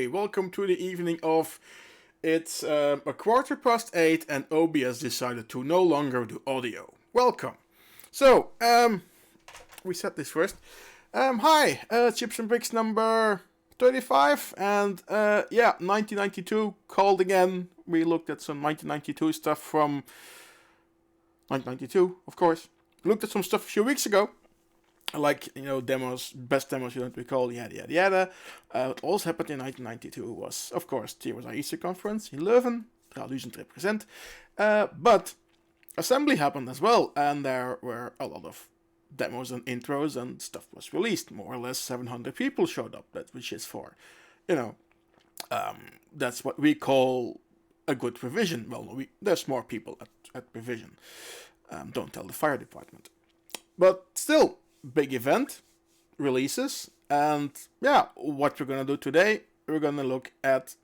Hey, welcome to the evening of. It's a 8:15 and OBS decided to no longer do audio. Welcome. So, we said this first. Hi, Chips and Bricks number 35, and 1992 called again. We looked at some 1992 stuff from 1992, of course. Looked at some stuff a few weeks ago. Like, demos, best demos you don't recall, yada yada yada. What also happened in 1992 was, of course, TRSI Easter Conference in Leuven, 1000%. But assembly happened as well, and there were a lot of demos and intros and stuff was released. More or less 700 people showed up, which is for, that's what we call a good revision. Well, there's more people at revision. Don't tell the fire department. But still, big event, releases, and what we're gonna do today, we're gonna look at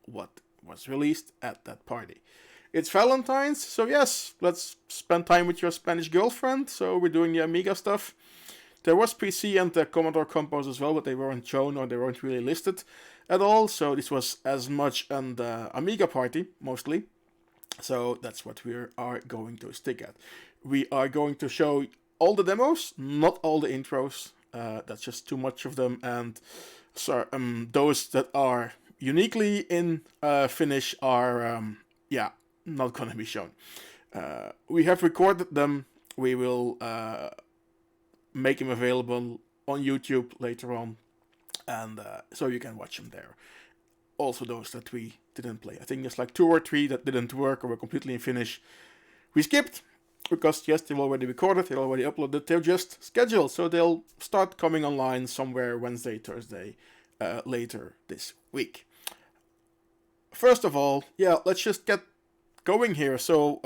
what was released at that party. It's Valentine's, so yes, let's spend time with your Spanish girlfriend. So we're doing the Amiga stuff. There was PC and the Commodore Compos as well, but they weren't shown or they weren't really listed at all. So this was as much an Amiga party, mostly. So that's what we are going to stick at. We are going to show all the demos, not all the intros. That's just too much of them. And so those that are uniquely in Finnish are, not going to be shown. We have recorded them. We will make them available on YouTube later on. And so you can watch them there. Also those that we didn't play. I think there's like 2 or 3 that didn't work or were completely in Finnish. We skipped. Because yes, they've already recorded, they've already uploaded, they're just scheduled. So they'll start coming online somewhere Wednesday, Thursday, later this week. First of all, let's just get going here. So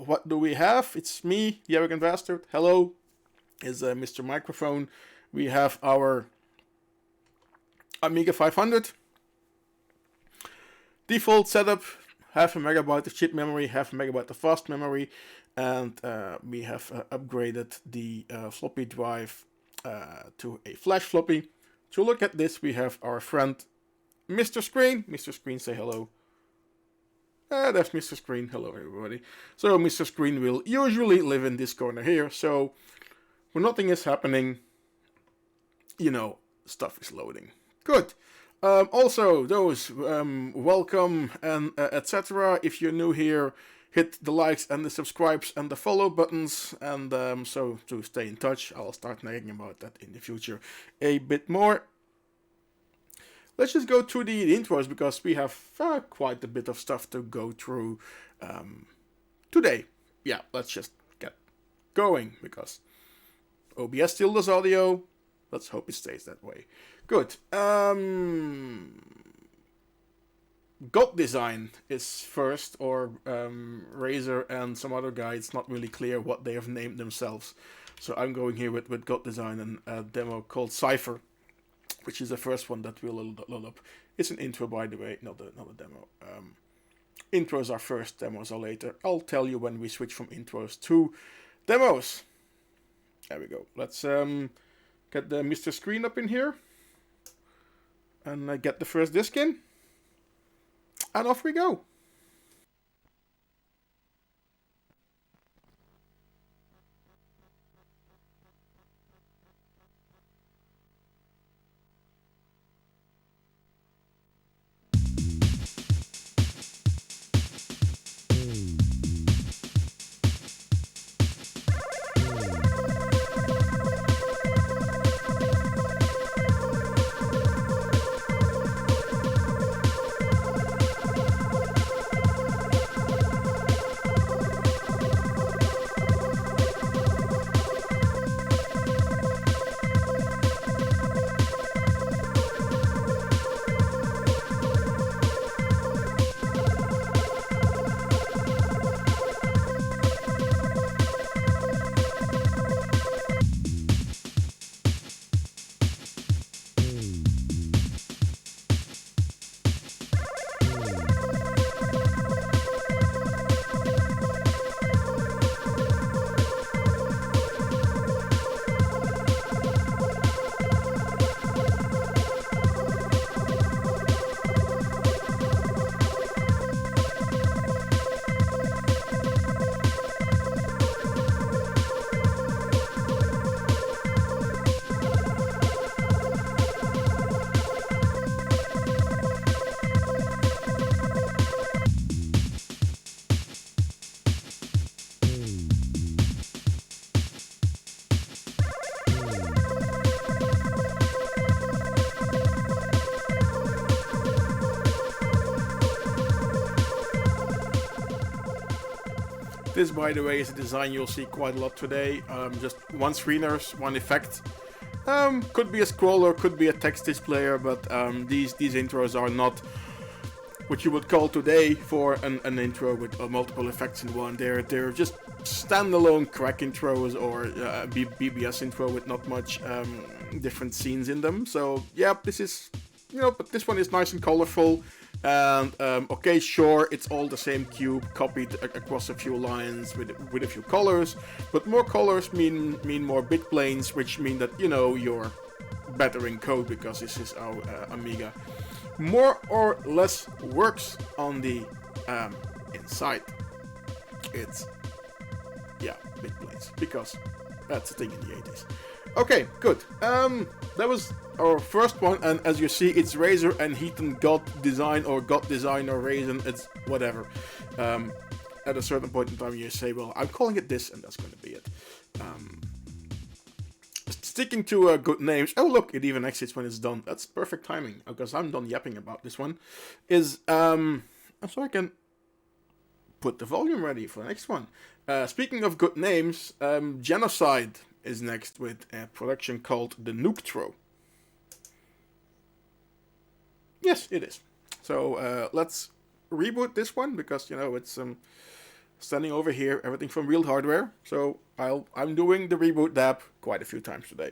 what do we have? It's me, the arrogant bastard. Hello, is Mr. Microphone. We have our Amiga 500. Default setup, 0.5 MB of chip memory, 0.5 MB of fast memory. And we have upgraded the floppy drive to a flash floppy. To look at this, we have our friend Mr. Screen. Mr. Screen, say hello. That's Mr. Screen. Hello, everybody. So Mr. Screen will usually live in this corner here. So when nothing is happening, stuff is loading. Good. Also, those welcome and etc. If you're new here, hit the likes and the subscribes and the follow buttons, and so to stay in touch. I'll start nagging about that in the future a bit more. Let's just go through the intros, because we have quite a bit of stuff to go through today. Yeah, let's just get going, because OBS still does audio. Let's hope it stays that way. Good. God Design is first, or Razer and some other guy. It's not really clear what they have named themselves. So I'm going here with God Design and a demo called Cypher, which is the first one that we'll load up. It's an intro, by the way, not a demo. Intros are first, demos are later. I'll tell you when we switch from intros to demos. There we go. Let's get the Mr. Screen up in here. And get the first disc in. And off we go. This, by the way, is a design you'll see quite a lot today. Just one screeners, one effect. Could be a scroller, could be a text displayer, but these intros are not what you would call today for an intro with multiple effects in one. They're just standalone crack intros or BBS intro with not much different scenes in them. So yeah, this is, but this one is nice and colorful. And okay, sure, it's all the same cube copied across a few lines with a few colors, but more colors mean more bit planes, which mean that you're better in code, because this is our Amiga. More or less works on the inside. It's bit planes, because that's the thing in the 80s. Okay, good. That was our first one, and as you see, it's Razor and Heaton got design or Raisin, it's whatever. At a certain point in time, you say, well, I'm calling it this, and that's going to be it. Sticking to good names. Oh, look, it even exits when it's done. That's perfect timing, because I'm done yapping about this one. So I can put the volume ready for the next one. Speaking of good names, Genocide is next with a production called the Nooktro. Yes, it is. So let's reboot this one, because it's standing over here, everything from Real Hardware. So I'm doing the reboot dab quite a few times today.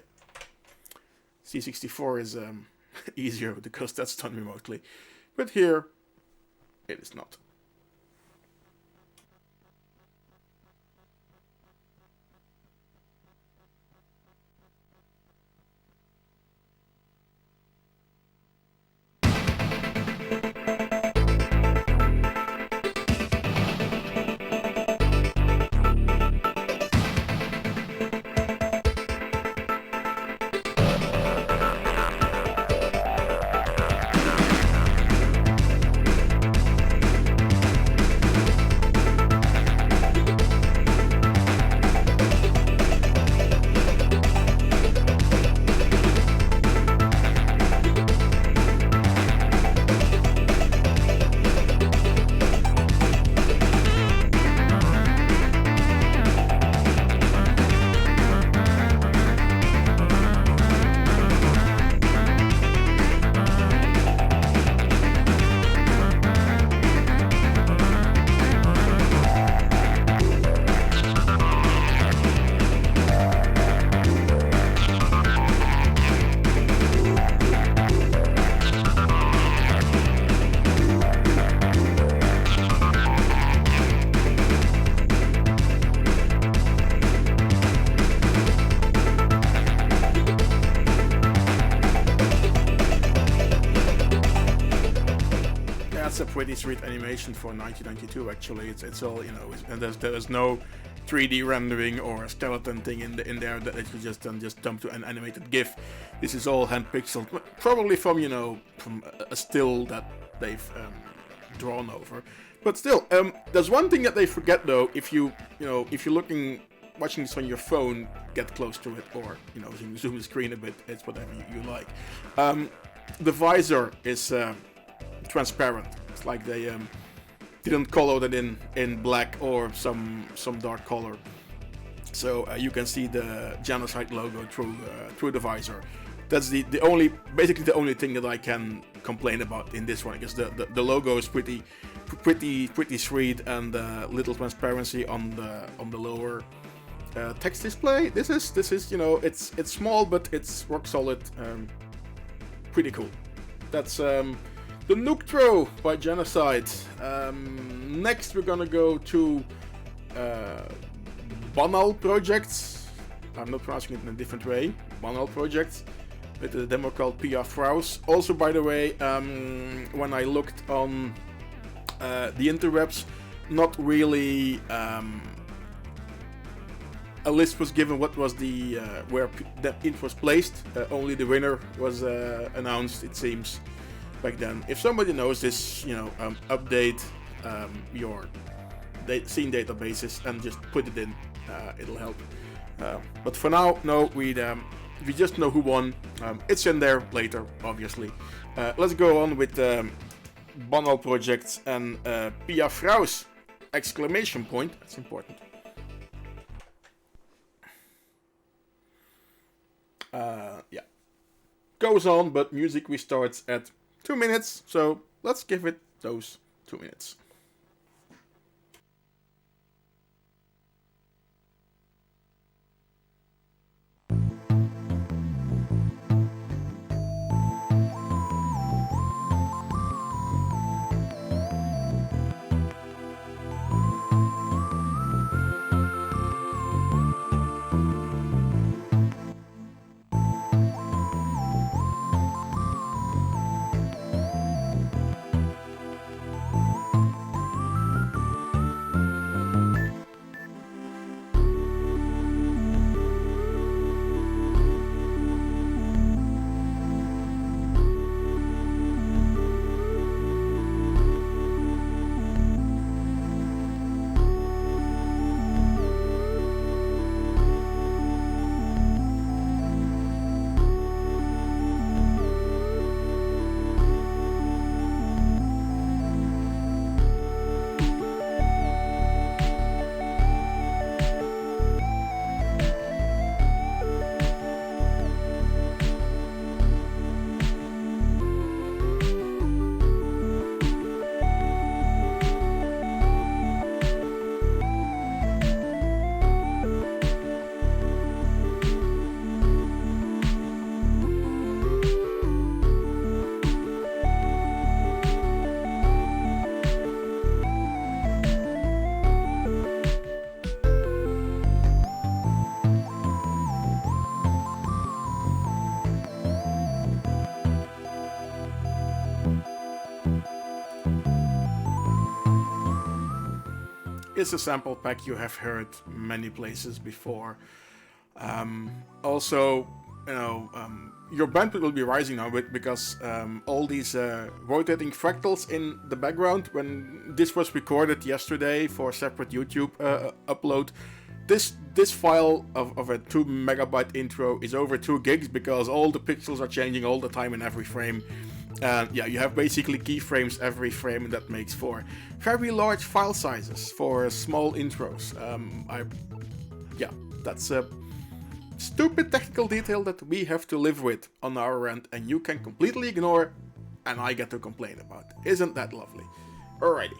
C64 is easier because that's done remotely, but here it is not. That's a pretty sweet animation for 1992. Actually, it's all and there's no 3D rendering or a skeleton thing in there that you just dump to an animated GIF. This is all hand pixeled, probably from from a still that they've drawn over. But still, there's one thing that they forget though. If you're watching this on your phone, get close to it, or zoom the screen a bit. It's whatever you like. The visor is transparent. It's like they didn't color that in black or some dark color, so you can see the Genocide logo through the visor. That's basically the only thing that I can complain about in this one, because the logo is pretty sweet, and little transparency on the lower text display. This is it's small, but it's rock solid. Pretty cool. That's the Nooktro by Genocide. Next we're gonna go to Banal Projects. I'm not pronouncing it in a different way. Banal Projects, with a demo called PR Fraus. Also, by the way, when I looked on the interwebs, not really a list was given what was the where it was placed. Only the winner was announced, it seems, back then. If somebody knows this, update your scene databases and just put it in. It'll help. But for now, no, we just know who won. It's in there later, obviously. Let's go on with Banal Projects and Pia Fraus! Exclamation point. That's important. Yeah, goes on, but music restarts at 2 minutes, so let's give it those 2 minutes. It's a sample pack you have heard many places before. Also, your bandwidth will be rising now because all these rotating fractals in the background, when this was recorded yesterday for a separate YouTube upload, this file of a 2 megabyte intro is over 2 gigs because all the pixels are changing all the time in every frame. And yeah, you have basically keyframes every frame, and that makes for very large file sizes for small intros. That's a stupid technical detail that we have to live with on our end, and you can completely ignore, and I get to complain about. Isn't that lovely? Alrighty.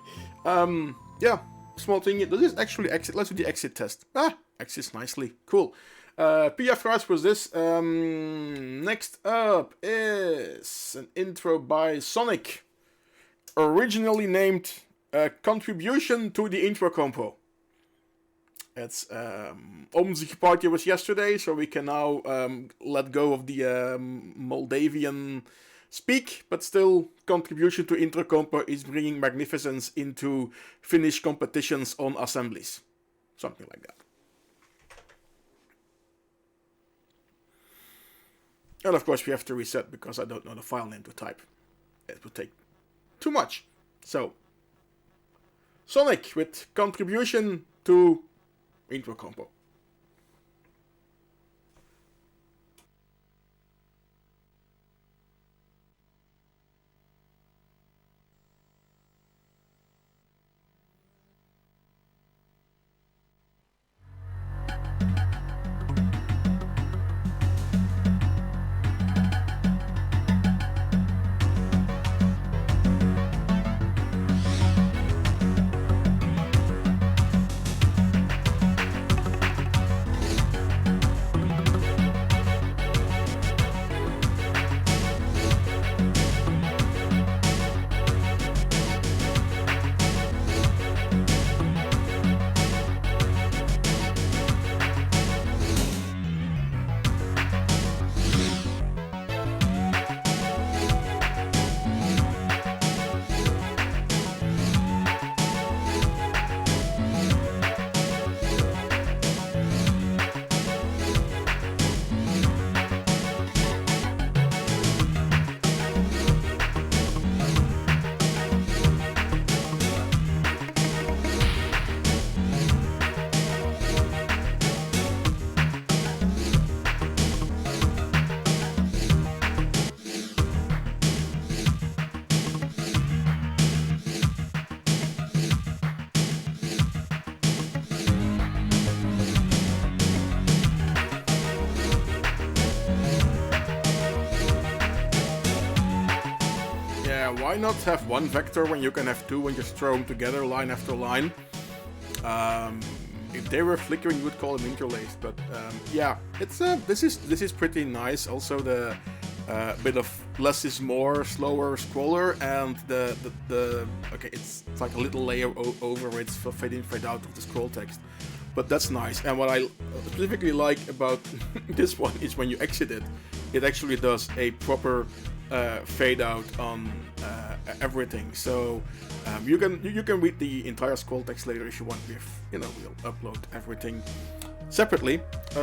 Small thing. Does this actually exit? Let's do the exit test. Exits nicely. Cool. PF was this. Next up is an intro by Sonic, originally named Contribution to the Intro Compo. It's Omzig party was yesterday, so we can now let go of the Moldavian speak, but still Contribution to Intro Compo is bringing magnificence into Finnish competitions on assemblies. Something like that. And of course we have to reset because I don't know the file name to type. It would take too much. So, Sonic with Contribution to Intro Compo. why not have one vector when you can have two and just throw them together line after line? If they were flickering, you would call them interlaced, but yeah, it's this is pretty nice. Also, the bit of less is more, slower scroller, and the okay, it's like a little layer over it for fade in, fade out of the scroll text. But that's nice. And what I specifically like about this one is when you exit it, it actually does a proper fade out on everything. So you can read the entire scroll text later if you want. If we'll upload everything separately.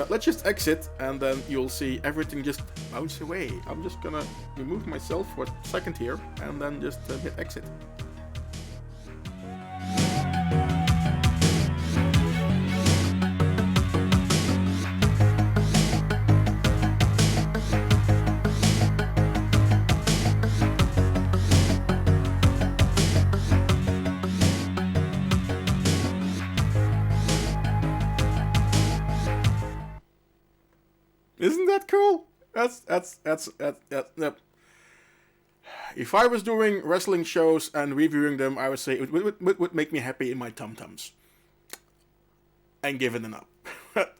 Let's just exit, and then you'll see everything just bounce away. I'm just gonna remove myself for a second here, and then just hit exit. Isn't that cool? That's If I was doing wrestling shows and reviewing them, I would say it would make me happy in my tum-tums. And give it an up.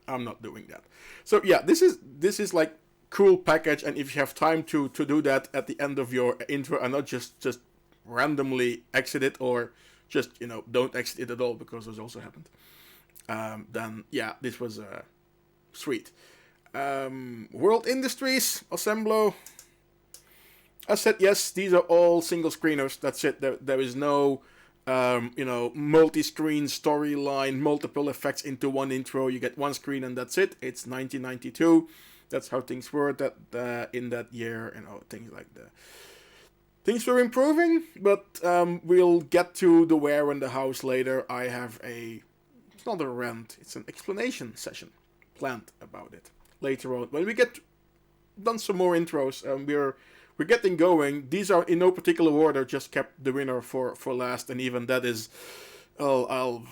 I'm not doing that. So yeah, this is like cool package, and if you have time to do that at the end of your intro and not just randomly exit it, or just don't exit it at all, because this also happened, then yeah, this was sweet. World Industries, Assemblo. I said yes, these are all single screeners. That's it. There is no multi-screen storyline, multiple effects into one intro. You get one screen and that's it. It's 1992. That's how things were in that year. Things like that. Things were improving, but we'll get to the where and the hows later. I have it's not a rant, it's an explanation session planned about it later on. When we get done some more intros, we're getting going. These are in no particular order, just kept the winner for last, and even that is, I'll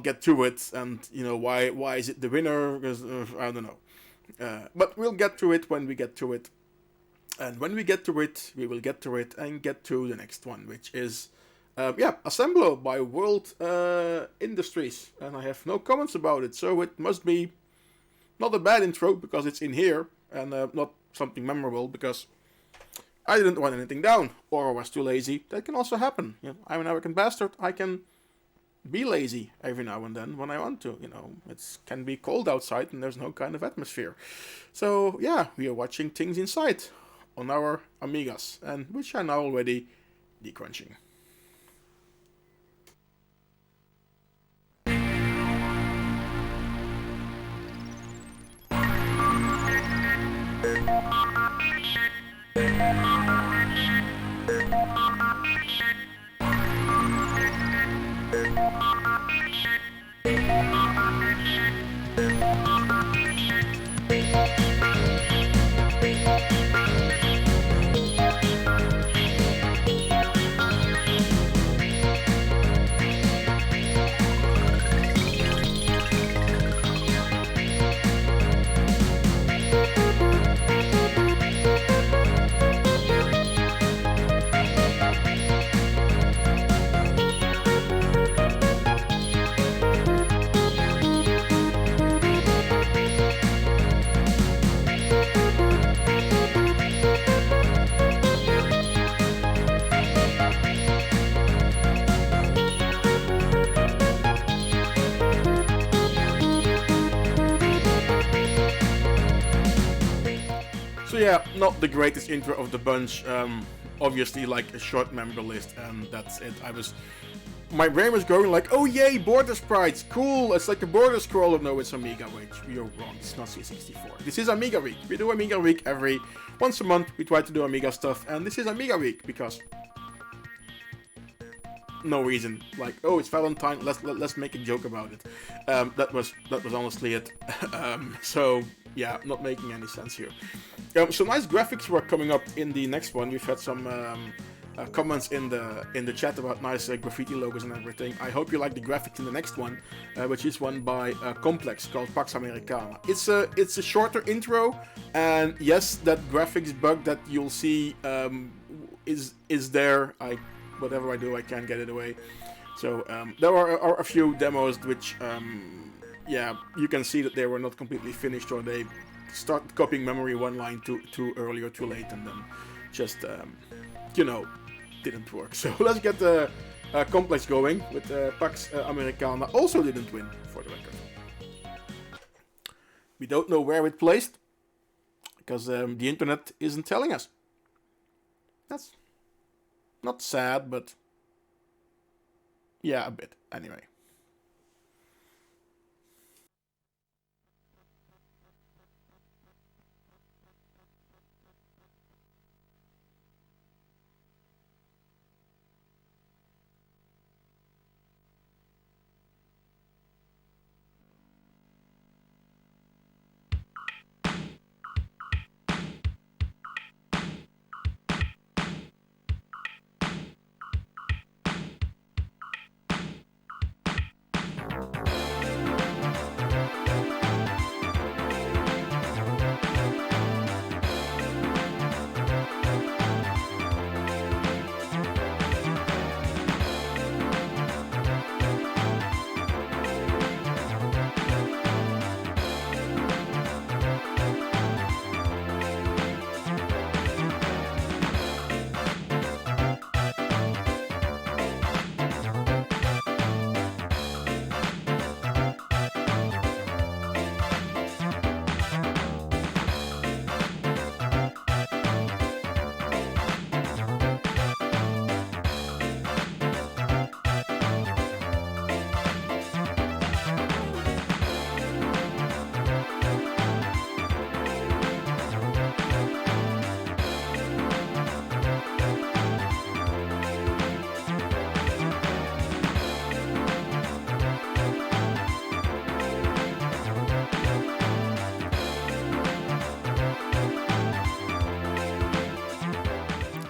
get to it, and why is it the winner? Because I don't know, but we'll get to it when we get to it, and when we get to it, we will get to it and get to the next one, which is Assemblo by World Industries, and I have no comments about it, so it must be not a bad intro because it's in here, and not something memorable because I didn't write anything down, or I was too lazy. That can also happen. I'm an American bastard. I can be lazy every now and then when I want to. It can be cold outside and there's no kind of atmosphere. So yeah, we are watching things inside on our Amigas, and which are now already decrunching. So yeah, not the greatest intro of the bunch. Obviously, like a short member list, and that's it. My brain was going like, oh yay, border sprites, cool. It's like a border scroller. No, it's Amiga. Wait, you're wrong. It's not C64. This is Amiga Week. We do Amiga Week every once a month. We try to do Amiga stuff, and this is Amiga Week because no reason. Like, oh, it's Valentine. Let's make a joke about it. That was honestly it. So yeah, not making any sense here. So nice graphics were coming up in the next one. We've had some comments in the chat about nice graffiti logos and everything. I hope you like the graphics in the next one, which is one by Complex called Pax Americana. It's a shorter intro, and yes, that graphics bug that you'll see is there. Whatever I do, I can't get it away. So there are a few demos which, yeah, you can see that they were not completely finished, or they start copying memory one line too early or too late, and then just didn't work. So let's get the complex going with Pax Americana. Also didn't win, for the record. We don't know where it placed because the internet isn't telling us. That's not sad, but yeah, a bit. Anyway.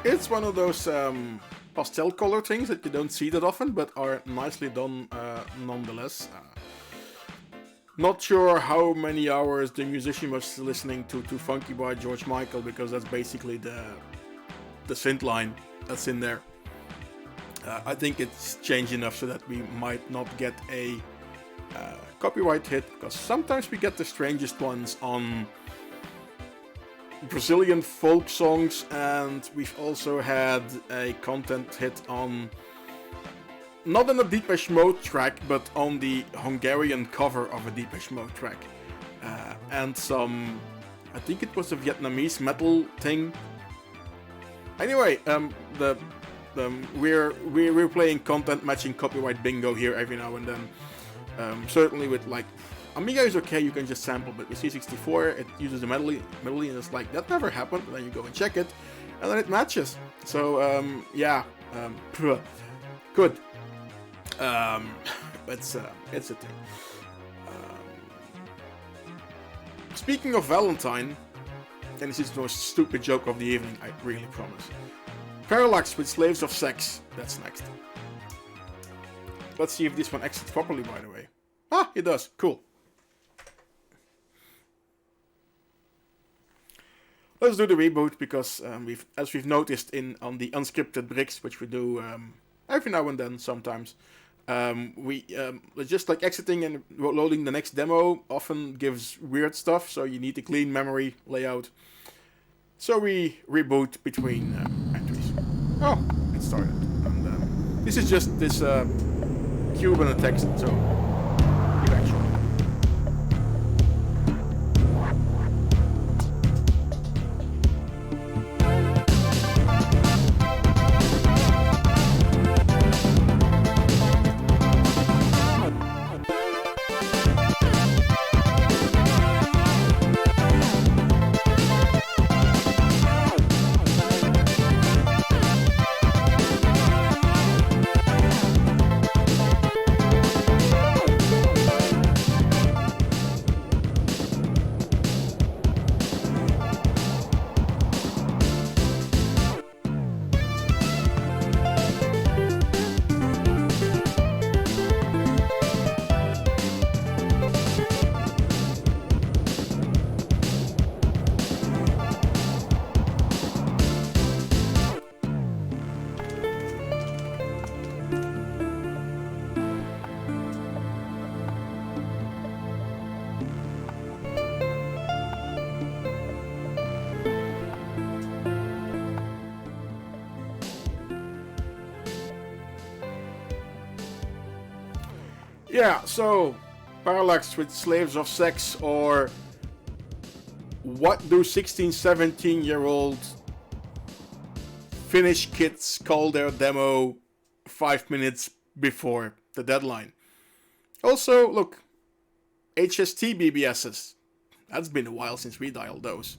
It's one of those pastel color things that you don't see that often, but are nicely done nonetheless. Not sure how many hours the musician was listening to Funky by George Michael, because that's basically the synth line that's in there. I think it's changed enough so that we might not get a copyright hit, because sometimes we get the strangest ones on Brazilian folk songs, and we've also had a content hit on, not on a Depeche Mode track, but on the Hungarian cover of a Depeche Mode track, and some, I think it was a Vietnamese metal thing. Anyway, we're playing content matching copyright bingo here every now and then. Certainly with like Amiga is okay, you can just sample, but with C64 it uses a melody and it's like, that never happened, and then you go and check it, and then it matches. So, yeah, good. It's a thing. Speaking of Valentine, and this is the most stupid joke of the evening, I really promise. Parallax with Slaves of Sex, that's next. Let's see if this one exits properly, by the way. Ah, it does, cool. Let's do the reboot, because as we've noticed on the unscripted bricks, which we do every now and then sometimes, just like exiting and loading the next demo often gives weird stuff, so you need a clean memory layout. So we reboot between entries. Oh, it started. And this is just this cube and a text, so eventually. Yeah, so Parallax with Slaves of Sex, or what do 16, 17-year-old Finnish kids call their demo 5 minutes before the deadline? Also, look, HST BBSs. That's been a while since we dialed those.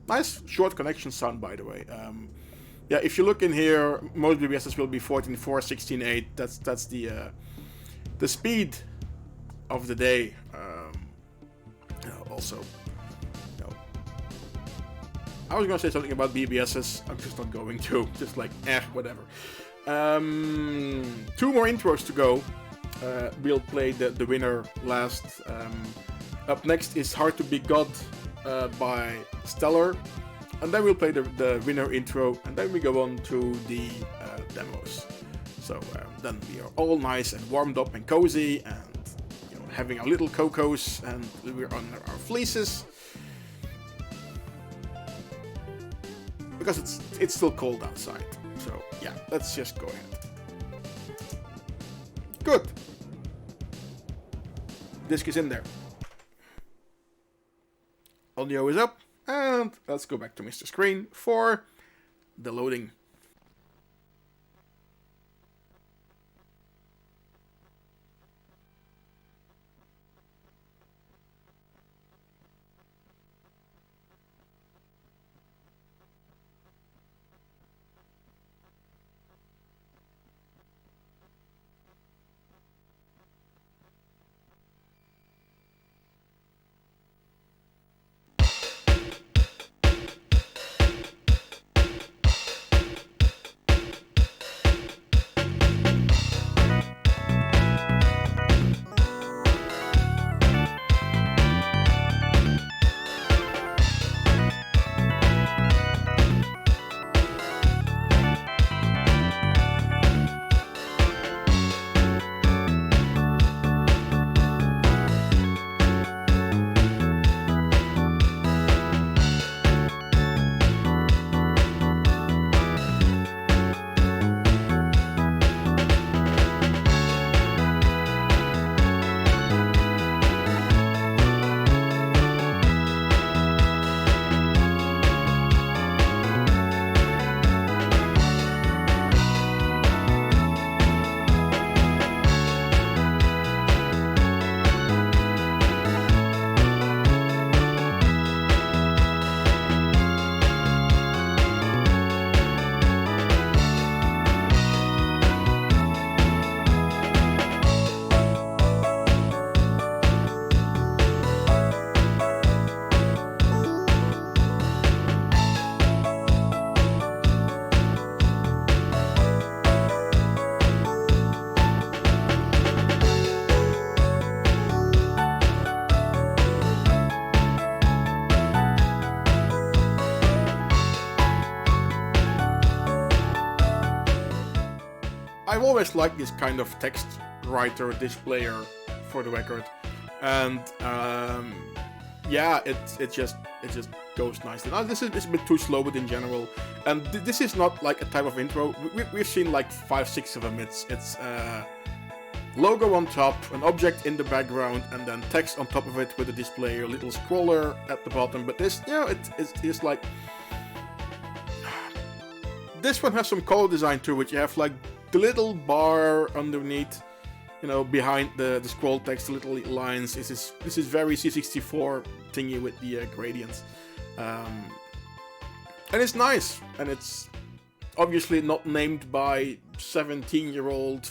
Nice short connection sound, by the way. Yeah, if you look in here, most BBSs will be 14.4, 16.8. That's the speed of the day. Also, I was gonna say something about BBSs. I'm just not going to. Just like, whatever. 2 more intros to go. We'll play the winner last. Up next is Hard to Be God by Stellar. And then we'll play the winner intro. And then we go on to the demos. So then we are all nice and warmed up and cozy. And having our little cocos. And we're on our fleeces. Because it's still cold outside. So yeah, let's just go ahead. Good. Disc is in there. Audio is up, and let's go back to Mr. Screen for the loading. I've always liked this kind of text writer displayer, for the record, and yeah, it just goes nicely. Now this is a bit too slow, but in general, and this is not like a type of intro. We've seen like 5-6 of them. It's logo on top, an object in the background, and then text on top of it with a display, a little scroller at the bottom. But this, it's like, this one has some color design too, which you have like the little bar underneath, behind the scroll text, the little lines. This is very C64 thingy with the gradients, and it's nice, and it's obviously not named by 17-year-old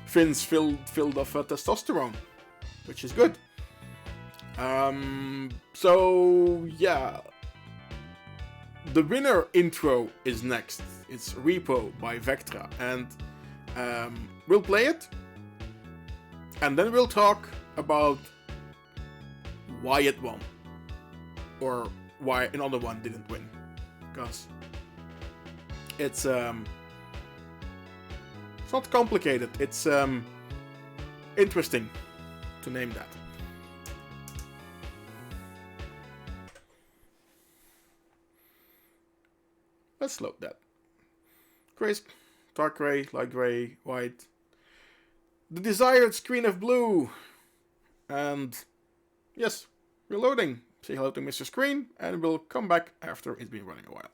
Finns filled of testosterone, which is good. So yeah, the winner intro is next. It's Repo by Vectra, and we'll play it, and then we'll talk about why it won, or why another one didn't win, because it's not complicated. It's interesting to name that. Let's load that. Crisp, dark gray, light gray, white. the desired screen of blue. And yes, reloading. Say hello to Mr. Screen, and we'll come back after it's been running a while.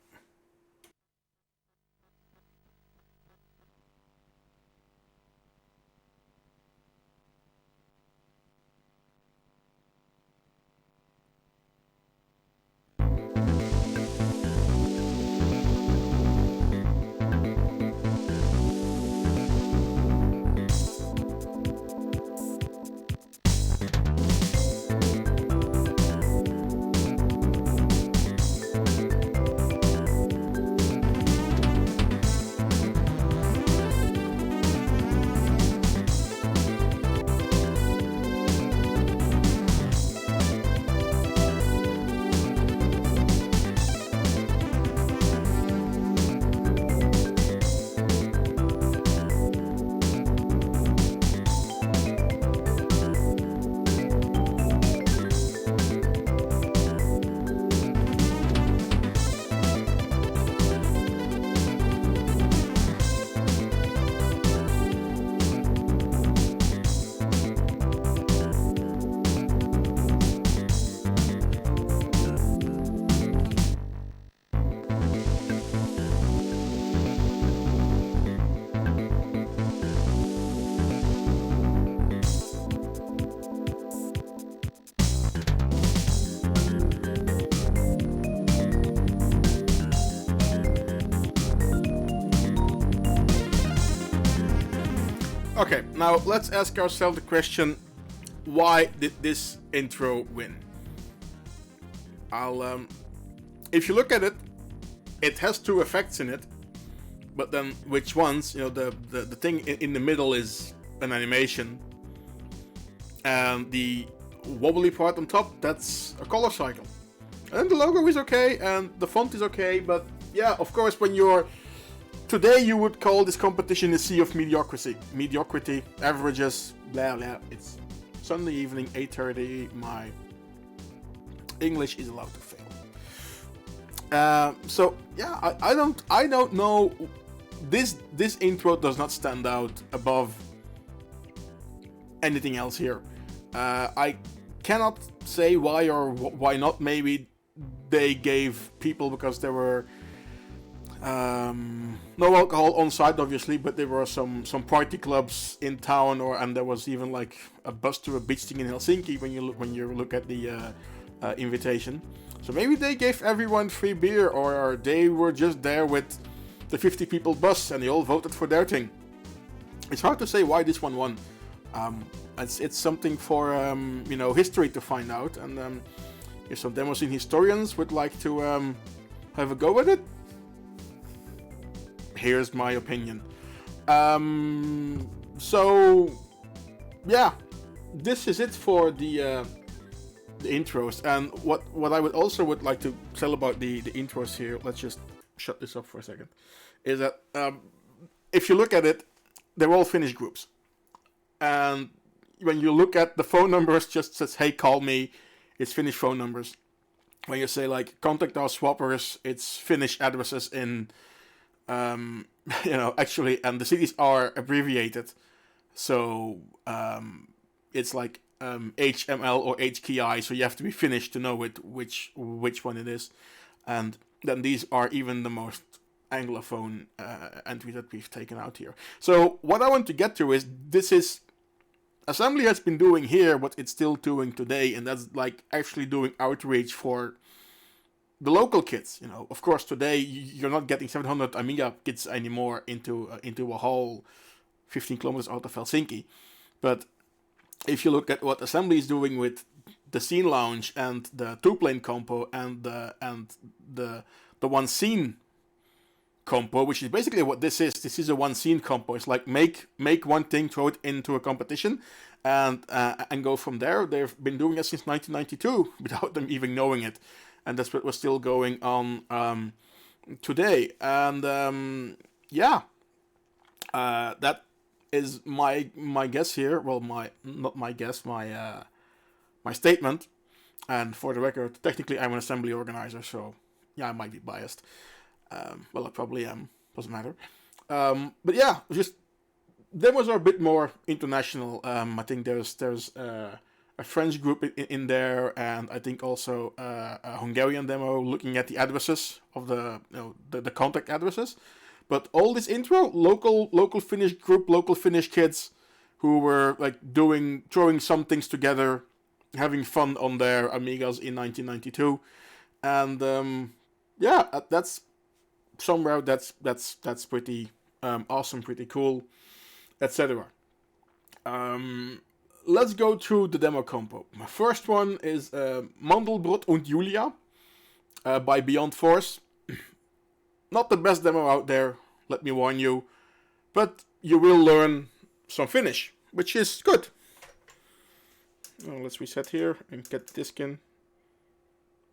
Okay, now let's ask ourselves the question, why did this intro win? If you look at it, it has two effects in it, but then which ones? You know, the thing in the middle is an animation, and the wobbly part on top, that's a color cycle. And the logo is okay, and the font is okay, but yeah, of course, when you're... Today you would call this competition a sea of mediocrity. Mediocrity, averages, blah blah. It's Sunday evening, 8:30. My English is allowed to fail. So yeah, I don't know. This intro does not stand out above anything else here. I cannot say why or why not. Maybe they gave people, because there were no alcohol on site, obviously, but there were some party clubs in town, and there was even like a bus to a beach thing in Helsinki when you look at the invitation. So maybe they gave everyone free beer, or they were just there with the 50 people bus and they all voted for their thing. It's hard to say why this one won. It's something for history to find out, and if some demo scene historians would like to have a go at it, here's my opinion. So yeah, this is it for the intros. And what I would like to tell about the intros here, let's just shut this up for a second, is that if you look at it, they're all Finnish groups, and when you look at the phone numbers, just says hey, call me, it's Finnish phone numbers. When you say like contact our swappers, it's Finnish addresses in actually, and the cities are abbreviated, so it's like HML or HKI, so you have to be Finnish to know which one it is. And then these are even the most Anglophone entries that we've taken out here. So what I want to get to is, this is Assembly has been doing here what it's still doing today, and that's like actually doing outreach for the local kids. Of course, today you're not getting 700 Amiga kids anymore into a hall 15 kilometers out of Helsinki. But if you look at what Assembly is doing with the Scene Lounge and the two-plane compo and the one scene compo, which is basically what this is a one scene compo. It's like make one thing, throw it into a competition, and go from there. They've been doing it since 1992 without them even knowing it. And that's what was still going on today. And that is my guess here. Well, my statement. And for the record, technically I'm an assembly organizer, so yeah, I might be biased. Well, I probably am. Doesn't matter. But yeah, just demos are a bit more international. I think there's a French group in there, and I think also a Hungarian demo looking at the addresses of the contact addresses. But all this intro, local Finnish group, local Finnish kids who were like throwing some things together, having fun on their Amigas in 1992, and that's somewhere that's pretty awesome, pretty cool, etc. Let's go through the demo compo. My first one is Mandelbrot und Julia by Beyond Force. Not the best demo out there, let me warn you, but you will learn some Finnish, which is good. Let's reset here and get the disc in.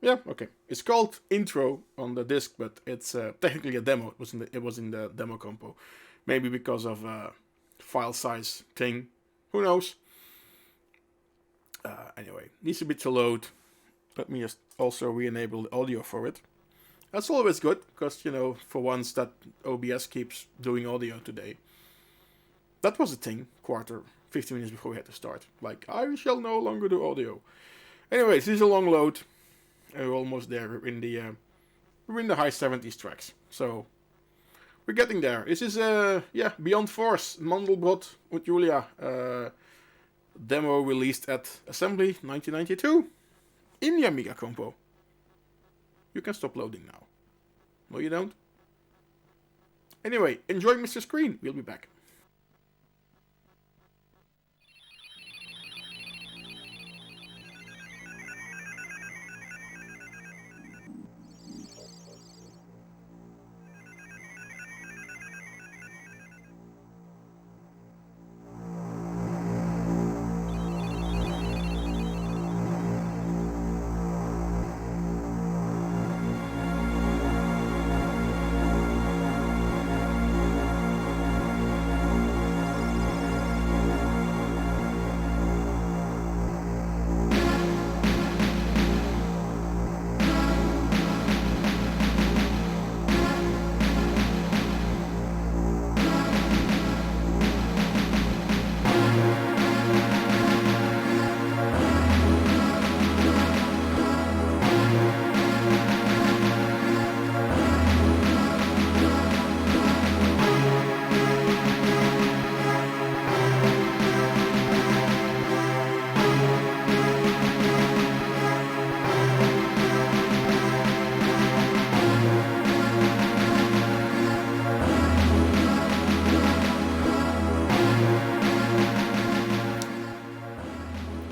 Yeah, okay. It's called Intro on the disc, but it's technically a demo. It was in the demo compo. Maybe because of file size thing. Who knows? Anyway, needs a bit to load. Let me just also re-enable the audio for it. That's always good, because, for once that OBS keeps doing audio today. That was a thing, 15 minutes before we had to start. Like, I shall no longer do audio. Anyways, this is a long load. We're almost there. We're in the high 70s tracks. So, we're getting there. This is, Beyond Force, Mandelbrot und Julia. Demo released at Assembly 1992 in the Amiga compo. You can stop loading now. No, you don't? Anyway, enjoy Mr. Screen. We'll be back.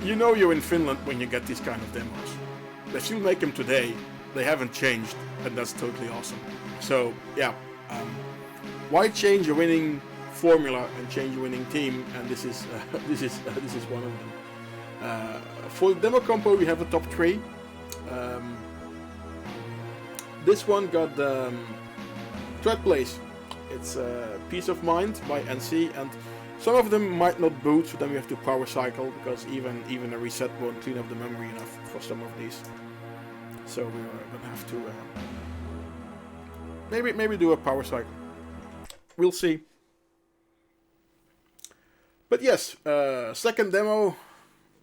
You know you're in Finland when you get these kind of demos. They still make them today. They haven't changed, and that's totally awesome. So yeah, why change a winning formula and change a winning team? And this is one of them. For the demo compo, we have a top 3. This one got Thread Place. It's Peace of Mind by NC, and some of them might not boot, so then we have to power cycle, because even a reset won't clean up the memory enough for some of these. So we're gonna have to maybe do a power cycle. We'll see. But yes, second demo,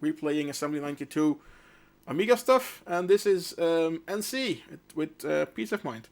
replaying Assembly 92 Amiga stuff, and this is NC with Peace of Mind.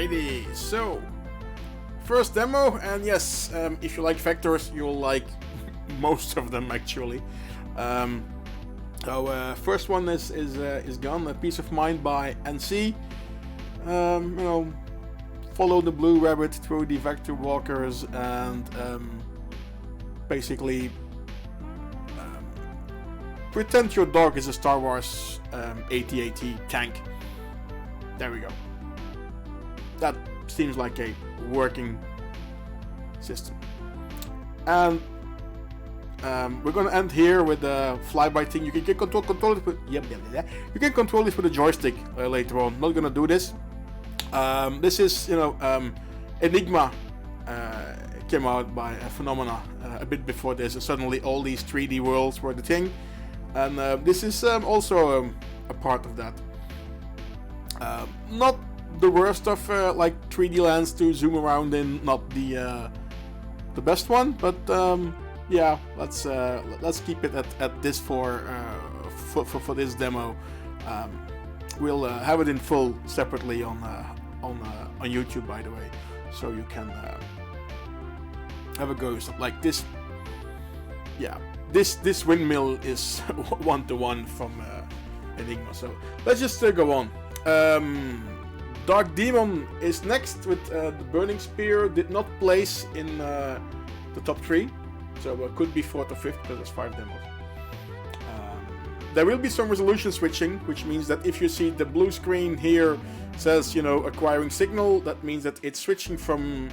Alrighty, so first demo, and yes, if you like vectors, you'll like most of them actually. First one is gone. A Peace of Mind by NC. Follow the blue rabbit through the vector walkers and basically pretend your dog is a Star Wars AT-AT tank. There we go. That seems like a working system. And we're gonna end here with the flyby thing. You can control it with, you can control this with a joystick later on. Not gonna do this. This is, Enigma came out by Phenomena a bit before this. And suddenly all these 3D worlds were the thing. And this is also a part of that. Not the worst of like 3D lands to zoom around in. Not the best one, but yeah, let's keep it at this for this demo. We'll have it in full separately on YouTube, by the way, so you can have a go. Like this, yeah. This windmill is one-to-one from Enigma. So let's just go on. Dark Demon is next with the Burning Spear. Did not place in the top 3, so could be 4th or 5th because there's 5 demos. There will be some resolution switching, which means that if you see the blue screen here says, acquiring signal, that means that it's switching from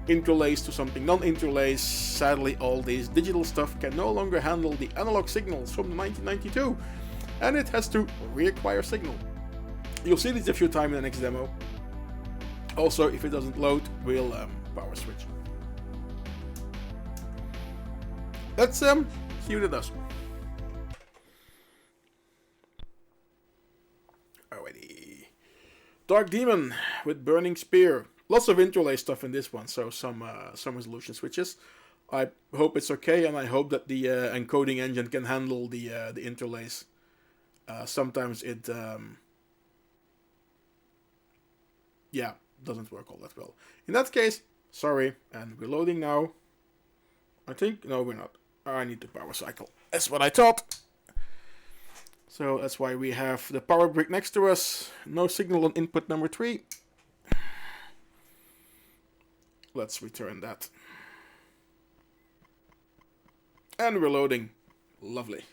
interlace to something non-interlace. Sadly, all this digital stuff can no longer handle the analog signals from 1992, and it has to reacquire signal. You'll see this a few times in the next demo. Also, if it doesn't load, we'll power switch. Let's see what it does. Alrighty. Dark Demon with Burning Spear. Lots of interlace stuff in this one, so some resolution switches. I hope it's okay, and I hope that the encoding engine can handle the interlace. Sometimes it doesn't work all that well. In that case, sorry, and we're loading now. I think, no, we're not. I need to power cycle. That's what I thought. So that's why we have the power brick next to us. No signal on input number 3. Let's return that. And we're loading. Lovely.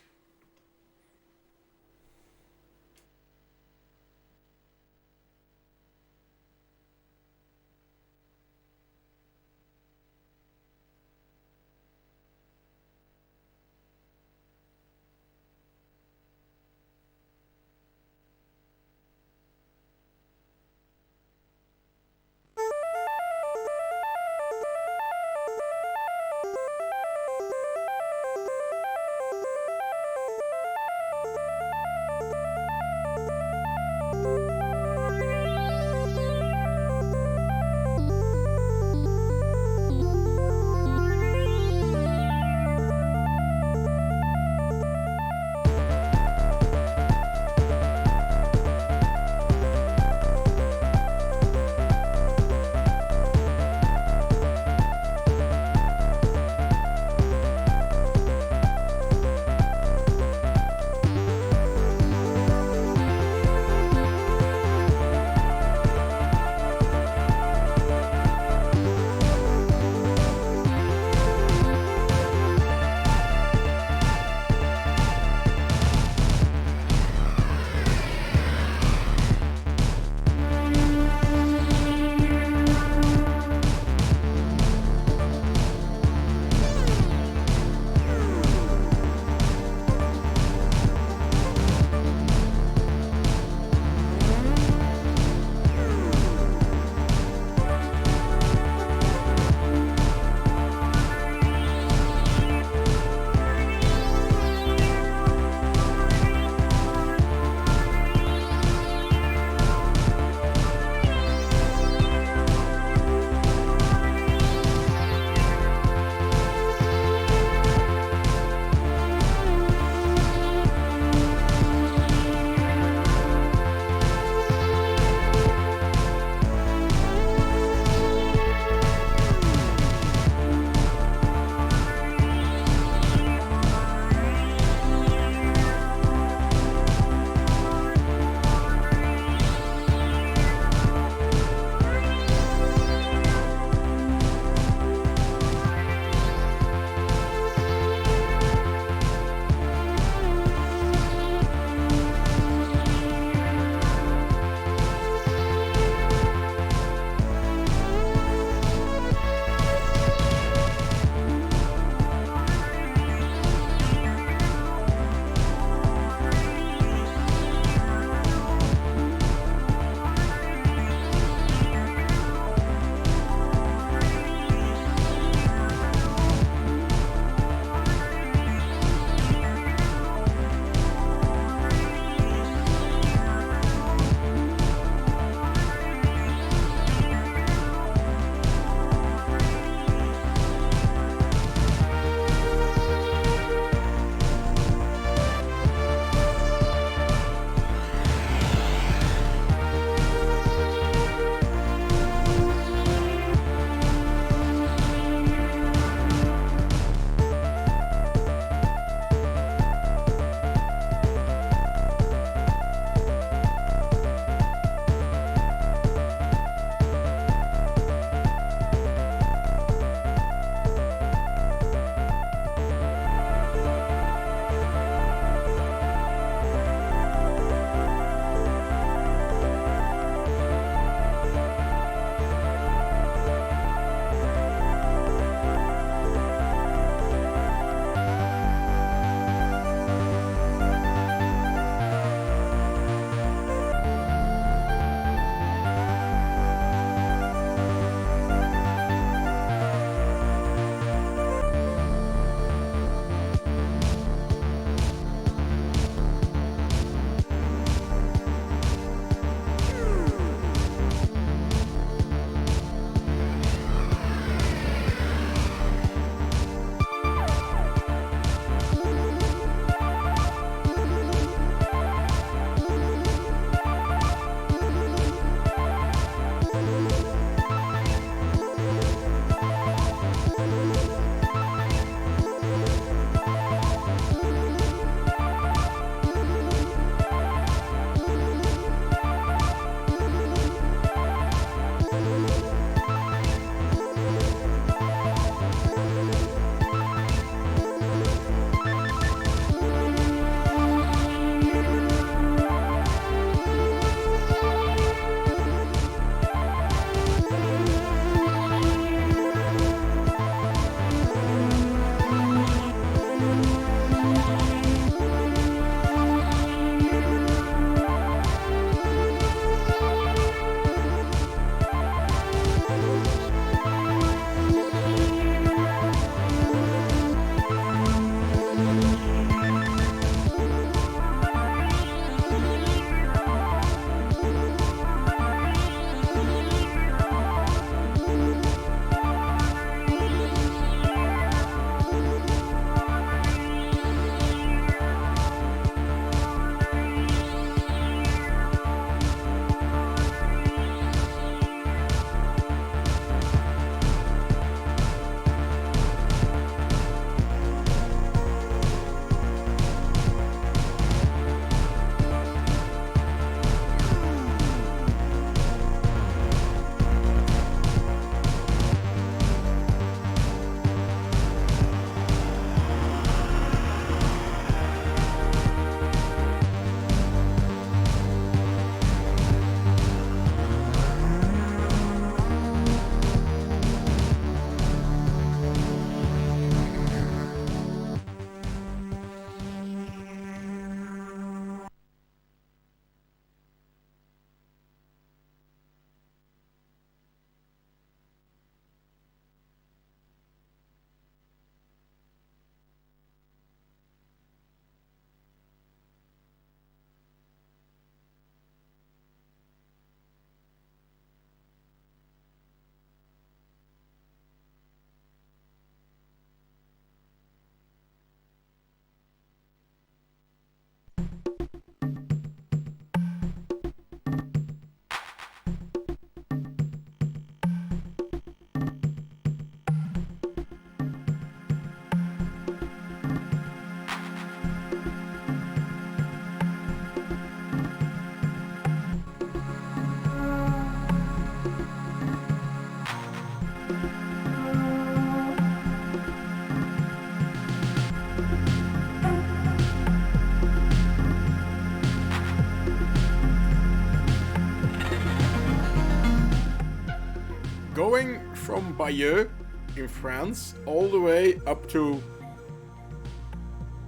Going from Bayeux in France all the way up to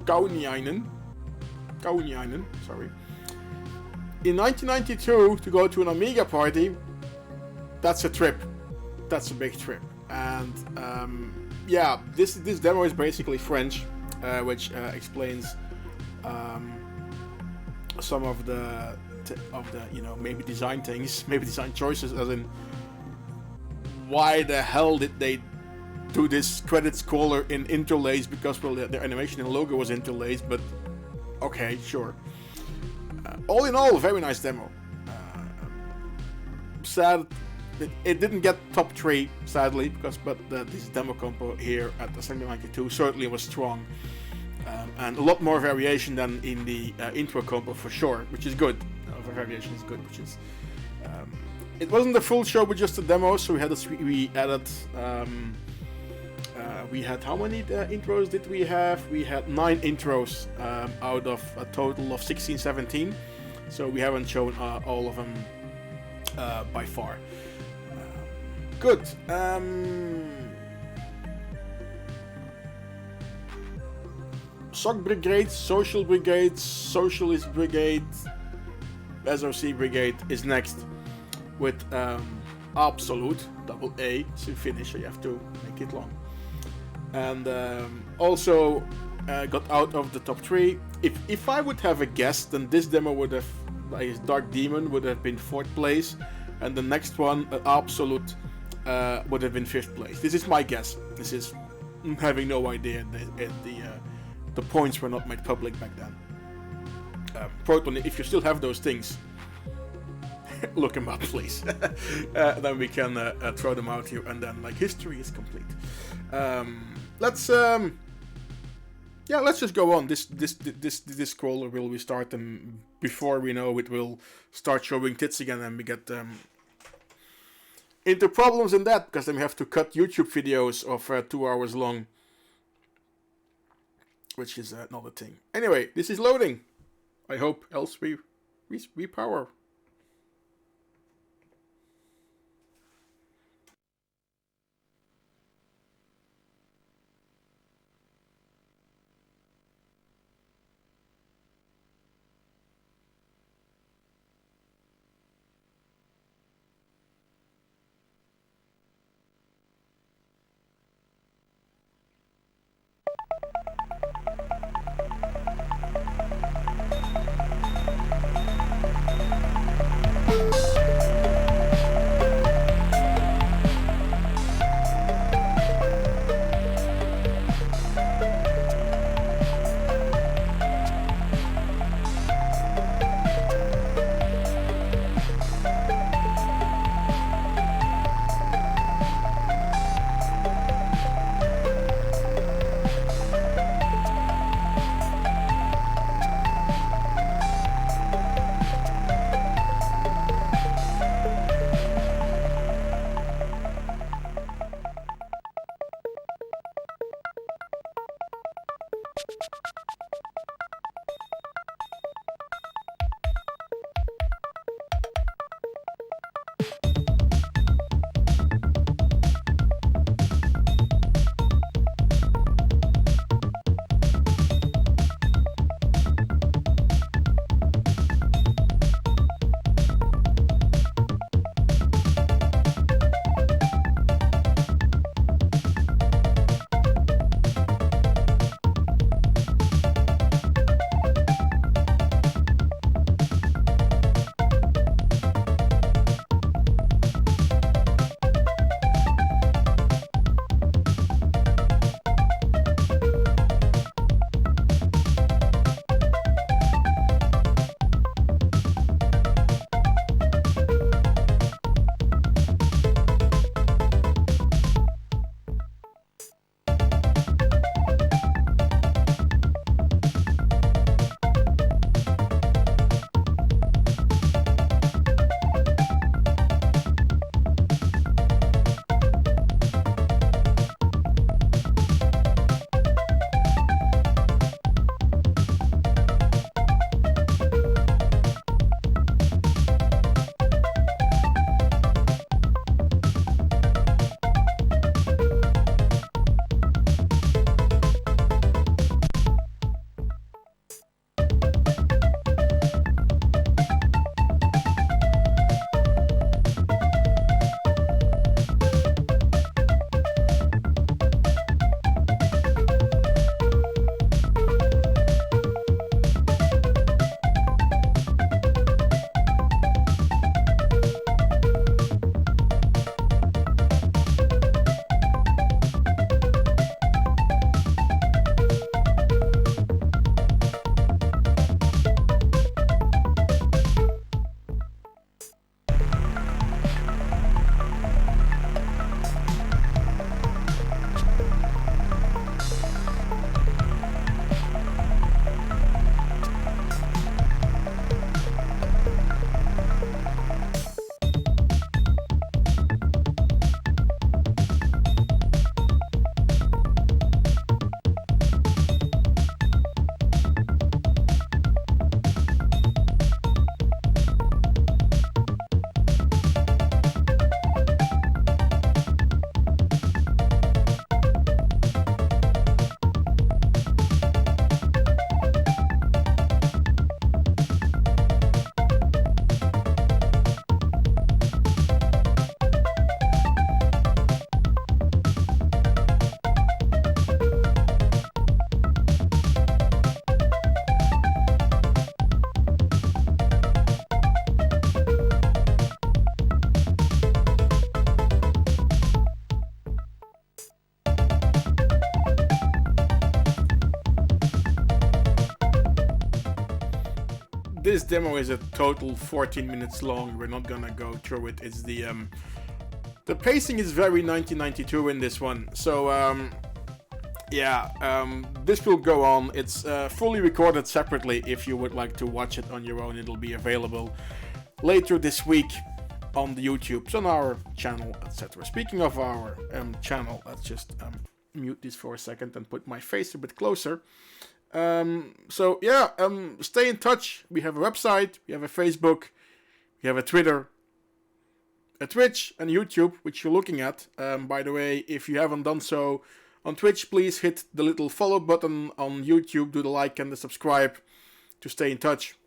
Kauniainen, sorry. In 1992 to go to an Amiga party, that's a trip. That's a big trip. And yeah, this demo is basically French, which explains some of the maybe design things, maybe design choices, as in why the hell did they do this credit scroller in interlace, because well their animation and logo was interlaced, but okay, sure. All in all, a very nice demo. Sad it didn't get top 3, sadly, because this demo compo here at Assembly 92 certainly was strong, and a lot more variation than in the intro compo for sure, which is good. Variation is good, which is it wasn't the full show with just the demo, so we added we had how many intros did we have? We had 9 intros out of a total of 16, 17. So we haven't shown all of them by far. Good. Sock Brigade, Social Brigade, Socialist Brigade, SOC Brigade is next with Absolute, double A, to finish, so you have to make it long. And also got out of the top 3. If I would have a guess, then this demo would have, like Dark Demon, would have been 4th place, and the next one, Absolute, would have been 5th place. This is my guess. This is having no idea, and the points were not made public back then. Proton, if you still have those things, look them up, please. Then we can throw them out here, and then like history is complete. Let's just go on. This scroller will restart them before we know it will start showing tits again, and we get into problems in that, because then we have to cut YouTube videos of 2 hours long, which is not a thing. Anyway, this is loading. I hope, else we power. this demo is a total 14 minutes long. We're not gonna go through it. It's the pacing is very 1992 in this one. So this will go on. It's fully recorded separately. If you would like to watch it on your own, it'll be available later this week on the YouTubes, on our channel, etc. Speaking of our channel, let's just mute this for a second and put my face a bit closer. Stay in touch. We have a website, we have a Facebook, we have a Twitter, a Twitch, and YouTube, which you're looking at. By the way, if you haven't done so on Twitch, please hit the little follow button. On YouTube, do the like and the subscribe to stay in touch.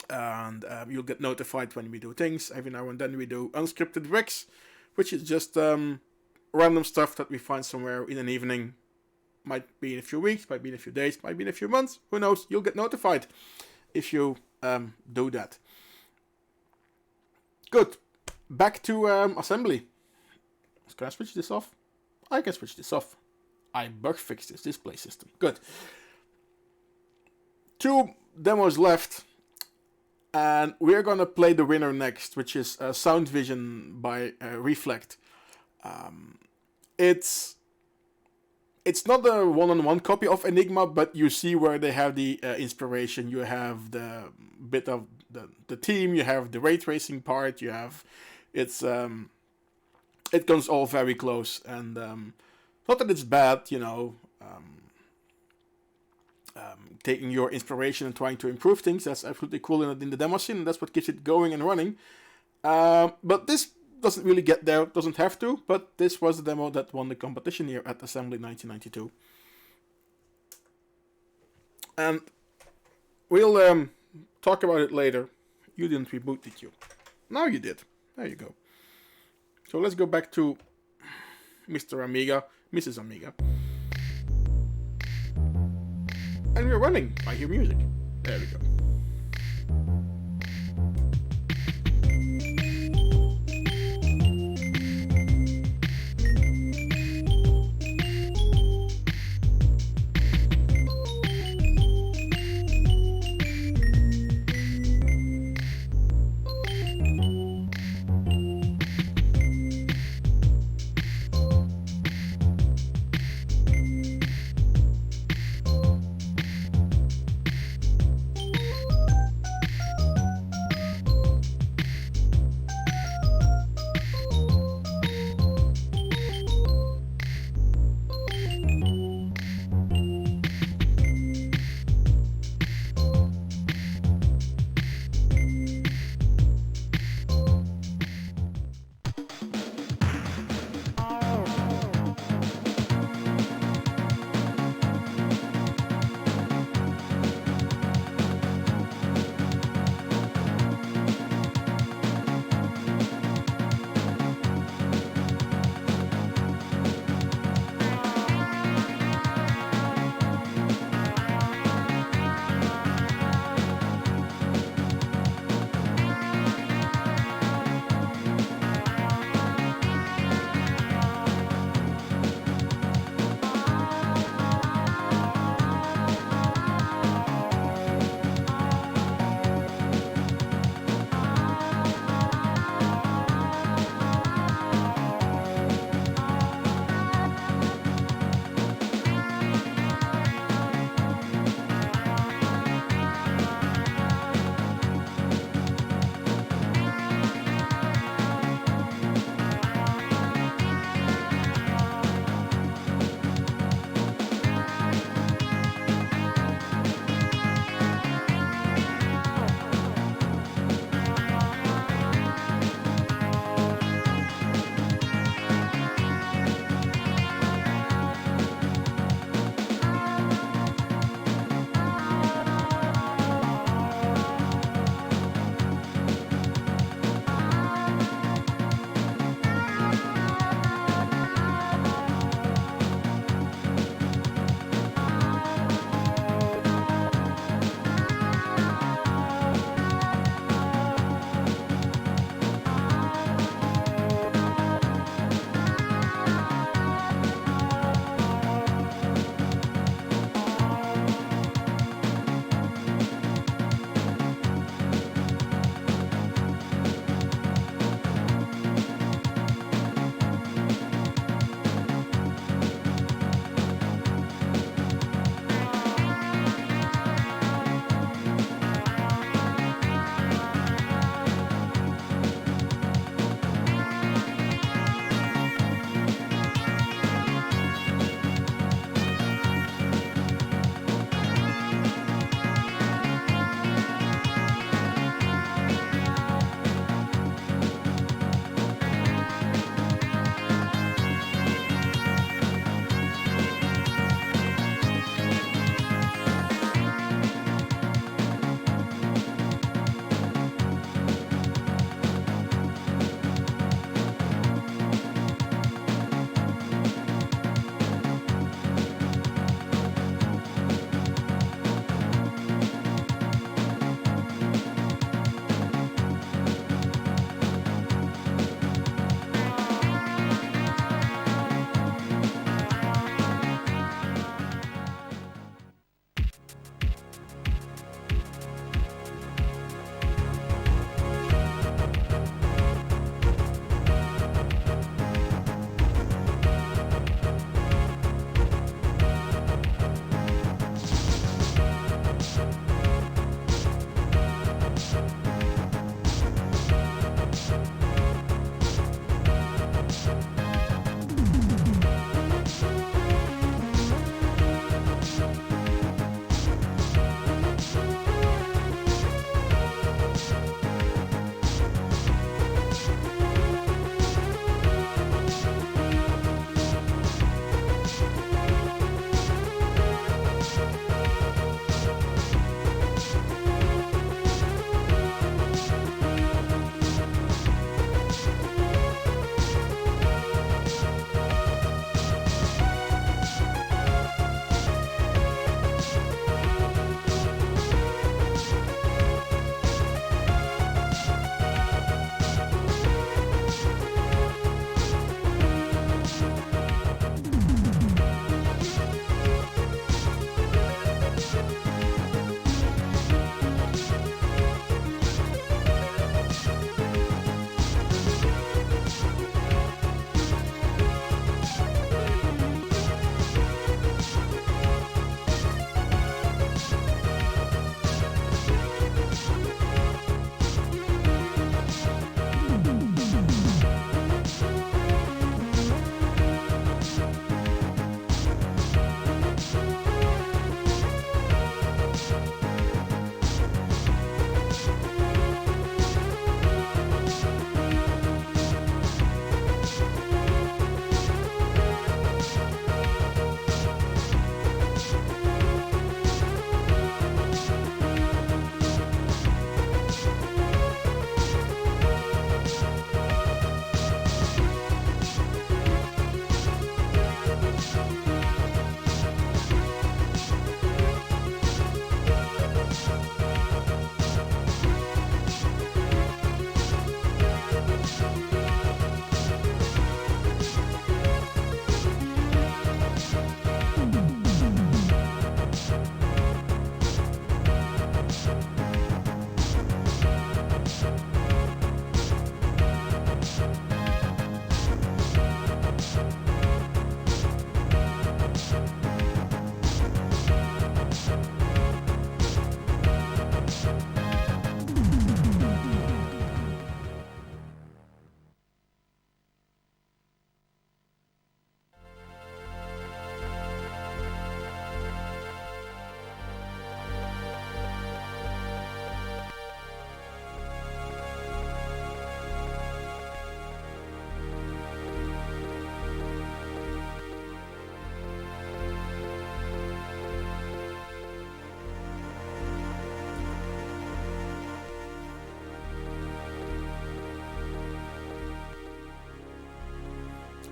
And you'll get notified when we do things. Every now and then we do unscripted rigs, which is just random stuff that we find somewhere in an evening. Might be in a few weeks, might be in a few days, might be in a few months. Who knows? You'll get notified if you do that. Good. Back to assembly. Can I switch this off? I can switch this off. I bug fixed this display system. Good. 2 demos left. And we're gonna play the winner next, which is Sound Vision by Reflect. It's not a one-on-one copy of Enigma, but you see where they have the inspiration. You have the bit of the theme, you have the ray tracing part, you have it comes all very close, and not that it's bad, taking your inspiration and trying to improve things. That's absolutely cool in the demo scene, and that's what keeps it going and running. But this doesn't really get there, doesn't have to, but this was the demo that won the competition here at Assembly 1992. And we'll talk about it later. You didn't reboot, did you? Now you did. There you go. So let's go back to Mr. Amiga, Mrs. Amiga. And we're running. I hear music. There we go.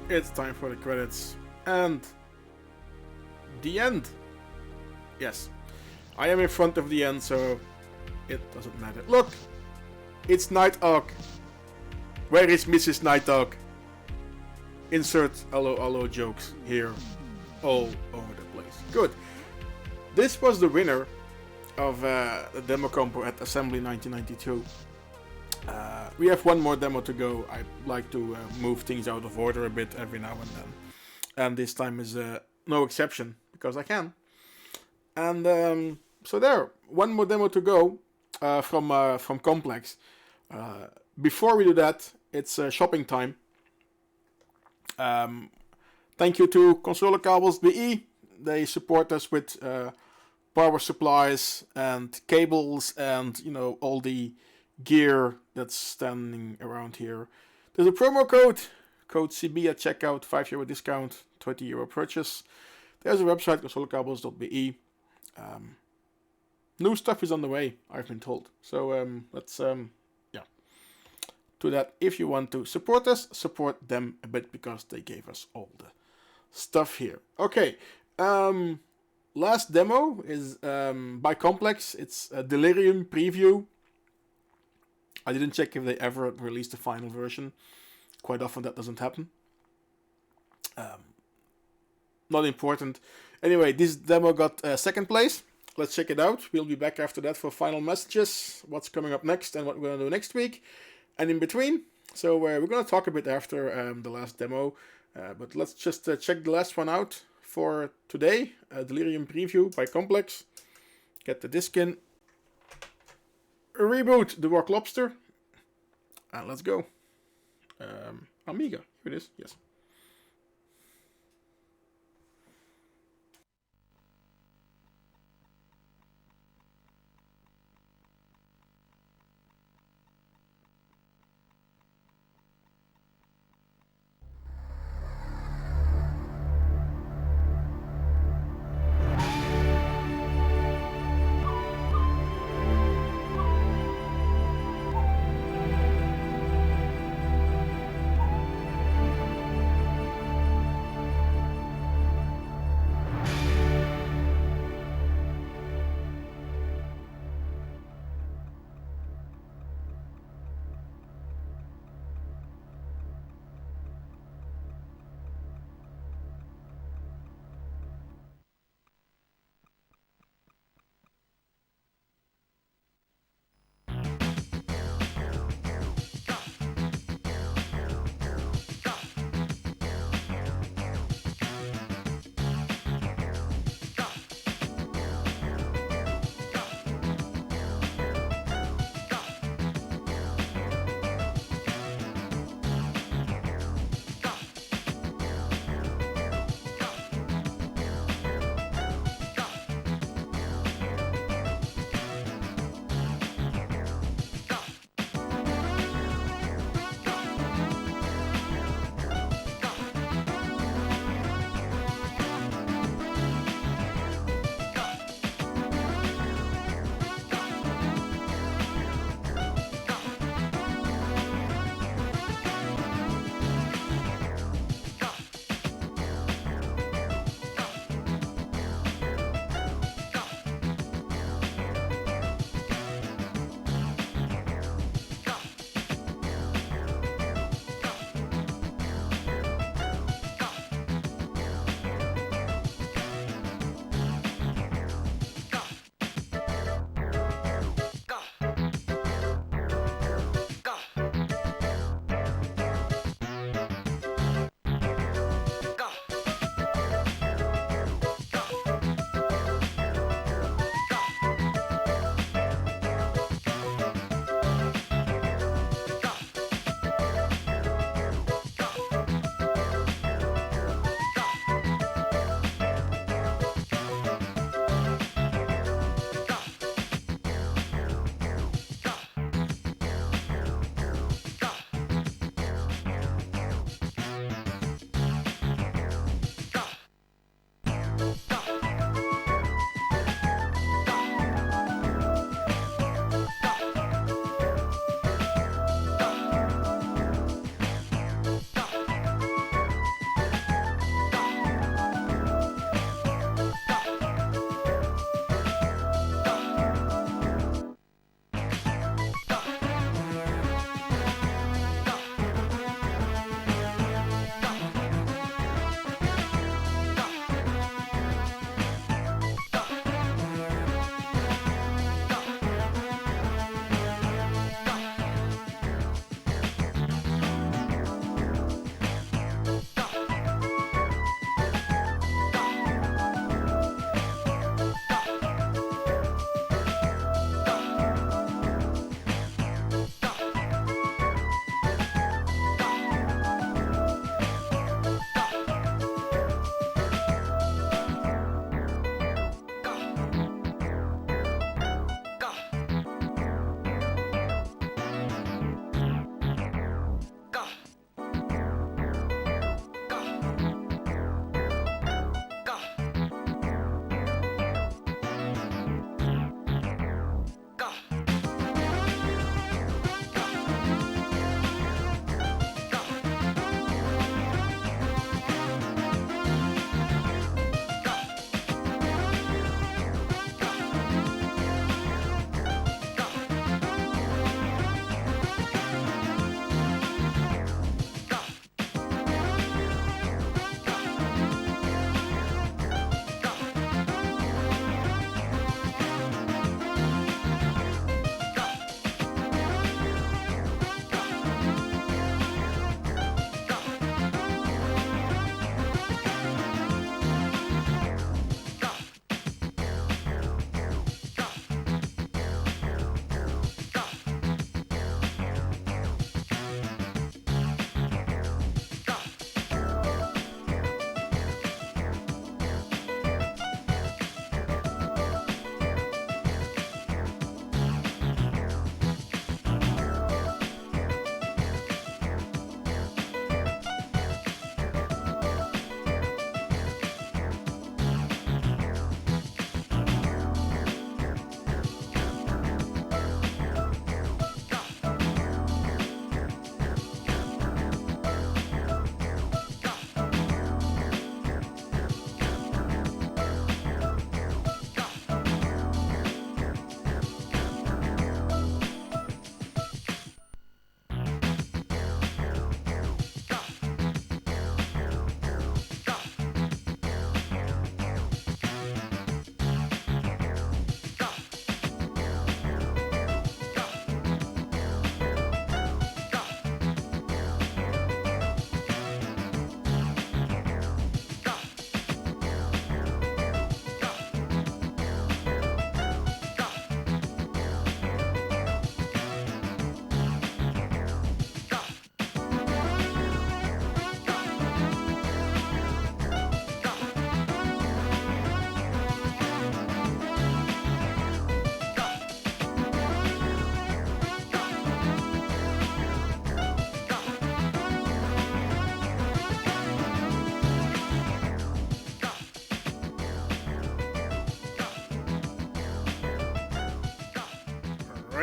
It's time for the credits. And the end. Yes. I am in front of the end, so it doesn't matter. Look! It's Nighthawk. Where is Mrs. Nighthawk? Insert hello jokes here all over the place. Good. This was the winner of the demo compo at Assembly 1992. We have one more demo to go. I like to move things out of order a bit every now and then. And this time is no exception, because I can. And so there, one more demo to go from Complex. Before we do that, it's shopping time. Thank you to consolecables.be. They support us with power supplies and cables and, you know, all the gear that's standing around here. There's a promo code CB at checkout, €5 discount, €20 purchase. There's a website, consolecables.be. New stuff is on the way, I've been told. So let's do that. If you want to support us, support them a bit, because they gave us all the stuff here. Okay, last demo is by Complex. It's a Delirium preview. I didn't check if they ever released the final version. Quite often that doesn't happen. Not important. Anyway, this demo got second place. Let's check it out. We'll be back after that for final messages, what's coming up next and what we're going to do next week, and in between. So we're going to talk a bit after the last demo. But let's just check the last one out for today. Delirium preview by Complex. Get the disc in. Reboot the Rock Lobster. And let's go. Amiga. Here it is. Yes.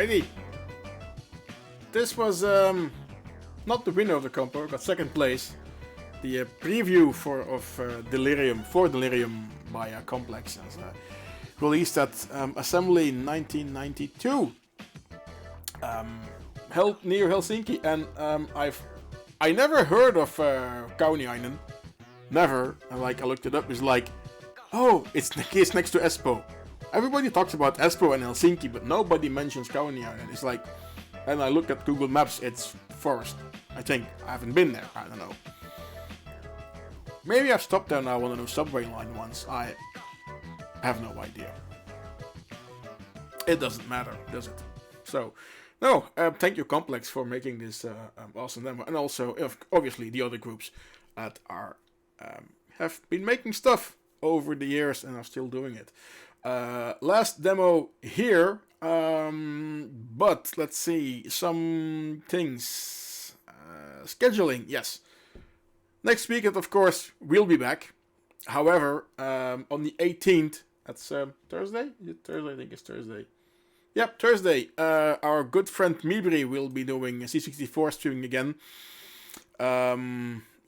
Alrighty. This was not the winner of the compo, got second place. The preview of Delirium by Complex, released at Assembly in 1992, held near Helsinki, and I never heard of Kauniainen, never. And like I looked it up, it's like, oh, it's next to Espoo. Everybody talks about Espoo and Helsinki, but nobody mentions Kauniainen. It's like, and I look at Google Maps, it's forest. I think I haven't been there. I don't know. Maybe I've stopped there now on a new subway line once. I have no idea. It doesn't matter, does it? So, no, thank you Complex for making this awesome demo, and also obviously the other groups that are have been making stuff over the years and are still doing it. Last demo here, but let's see some things. Scheduling, yes. Next weekend, of course, we'll be back. However, on the 18th, that's Thursday? Is it Thursday? I think it's Thursday. Yep, Thursday. Our good friend Mibri will be doing C64 streaming again.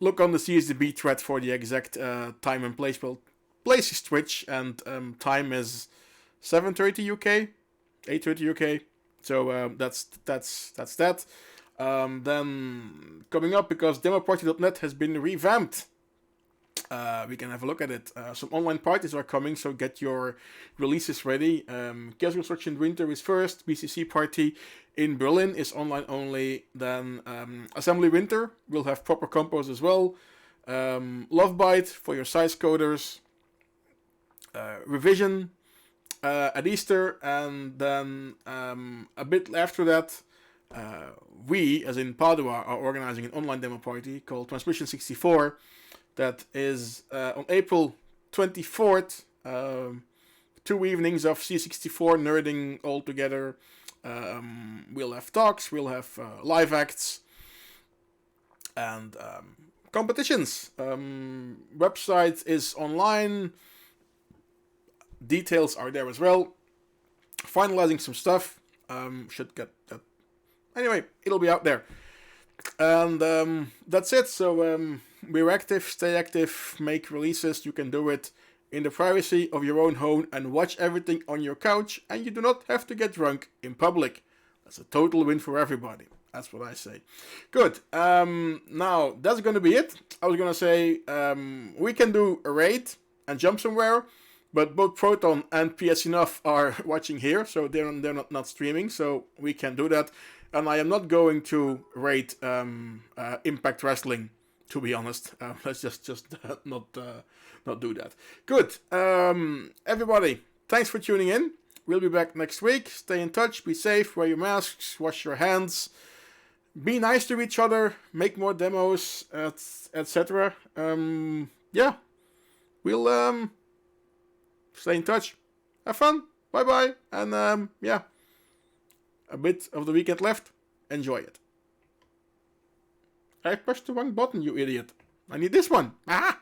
Look on the CSDB thread for the exact time and place. Well, place is Twitch, and time is 7:30 UK, 8:30 UK. So that's that. Then coming up, because demoparty.net has been revamped, we can have a look at it. Some online parties are coming, so get your releases ready. Chaos Construction Winter is first. BCC Party in Berlin is online only. Then Assembly Winter will have proper compos as well. Lovebite for your size coders. Revision at Easter, and then a bit after that, we, as in Padua, are organizing an online demo party called Transmission 64 that is on April 24th. 2 evenings of C64 nerding all together. We'll have talks, we'll have live acts, and competitions. Website is online. Details are there as well. Finalizing some stuff. Should get that. Anyway, it'll be out there. And that's it. So we're active, stay active, make releases. You can do it in the privacy of your own home and watch everything on your couch, and you do not have to get drunk in public. That's a total win for everybody. That's what I say. Good. Now, that's going to be it. I was going to say we can do a raid and jump somewhere, but both Proton and PS Enough are watching here, so they're not streaming, so we can do that. And I am not going to rate Impact Wrestling, to be honest. Let's just not do that. Good. Everybody, thanks for tuning in. We'll be back next week. Stay in touch. Be safe. Wear your masks. Wash your hands. Be nice to each other. Make more demos, etc. Yeah. We'll stay in touch. Have fun. Bye-bye. And yeah. A bit of the weekend left. Enjoy it. I pushed the wrong button, you idiot. I need this one. Ah!